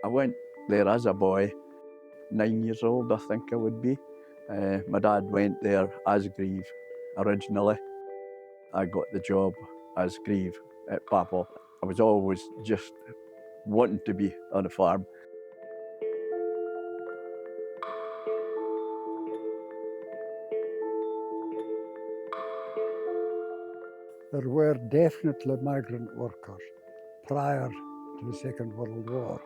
I went there as a boy, 9 years old, I think I would be. My dad went there as Grieve originally. I got the job as Grieve at Papple. I was always just wanting to be on a farm. There were definitely migrant workers prior to the Second World War,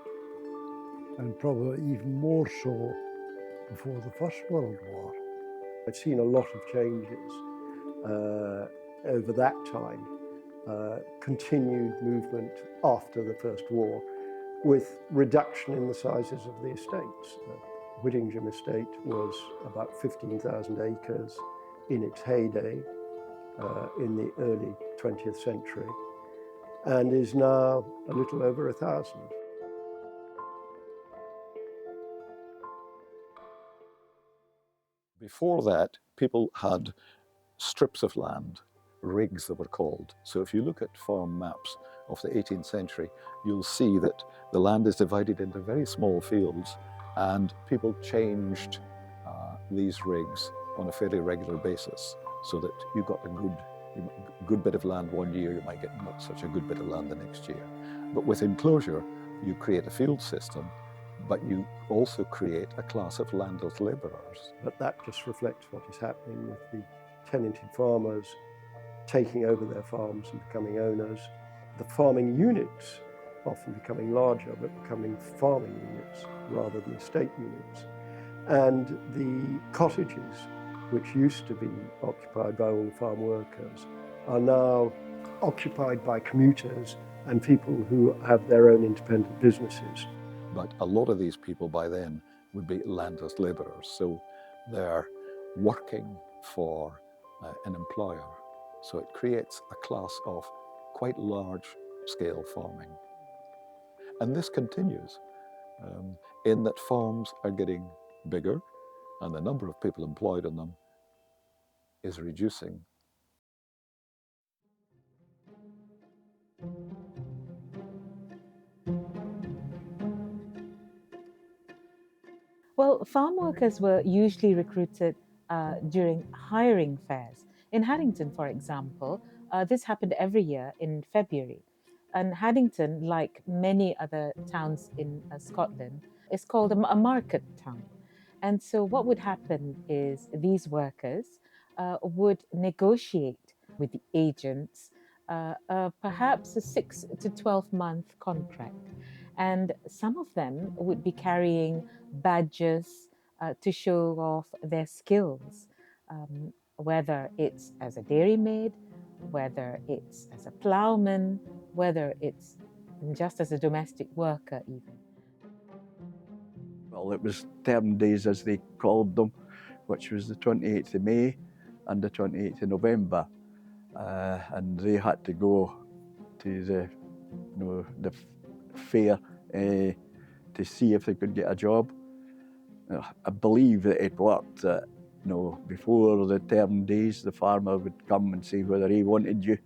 and probably even more so before the First World War. I've seen a lot of changes over that time, continued movement after the First War, with reduction in the sizes of the estates. Whittingham Estate was about 15,000 acres in its heyday in the early 20th century, and is now a little over 1,000. Before that, people had strips of land, rigs that were called. So if you look at farm maps of the 18th century, you'll see that the land is divided into very small fields, and people changed these rigs on a fairly regular basis, so that you got a good bit of land one year, you might get not such a good bit of land the next year. But with enclosure, you create a field system, but you also create a class of landless labourers. But that just reflects what is happening with the tenanted farmers taking over their farms and becoming owners. The farming units often becoming larger, but becoming farming units rather than estate units. And the cottages, which used to be occupied by all the farm workers, are now occupied by commuters and people who have their own independent businesses. But a lot of these people by then would be landless labourers, so they're working for an employer. So it creates a class of quite large-scale farming. And this continues in that farms are getting bigger and the number of people employed in them is reducing. Well, farm workers were usually recruited during hiring fairs. In Haddington, for example, this happened every year in February. And Haddington, like many other towns in Scotland, is called a market town. And so what would happen is these workers would negotiate with the agents perhaps a 6 to 12-month contract. And some of them would be carrying badges to show off their skills, whether it's as a dairymaid, whether it's as a ploughman, whether it's just as a domestic worker even. Well, it was term days, as they called them, which was the 28th of May and the 28th of November. And they had to go to the fair to see if they could get a job. I believe that it worked, that before the term days, the farmer would come and say whether he wanted you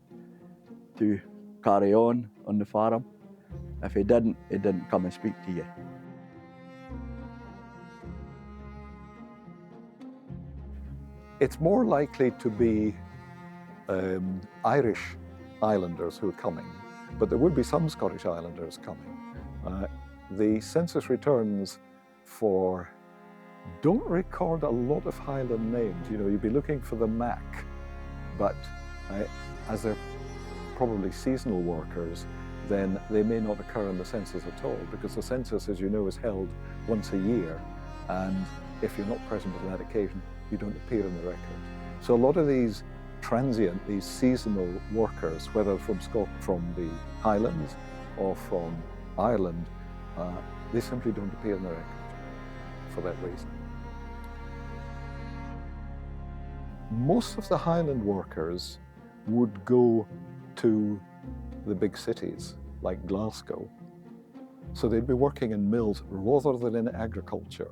to carry on the farm. If he didn't come and speak to you. It's more likely to be Irish Highlanders who are coming, but there would be some Scottish Highlanders coming. The census returns don't record a lot of Highland names. You'd be looking for the Mac, but as they're probably seasonal workers, then they may not occur in the census at all, because the census, as you know, is held once a year, and if you're not present on that occasion, you don't appear in the record. So a lot of these transient, these seasonal workers, whether from the Highlands or from Ireland, they simply don't appear in the record for that reason. Most of the Highland workers would go to the big cities like Glasgow. So they'd be working in mills rather than in agriculture.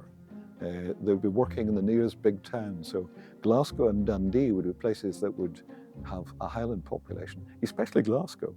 They'd be working in the nearest big town. So Glasgow and Dundee would be places that would have a Highland population, especially Glasgow.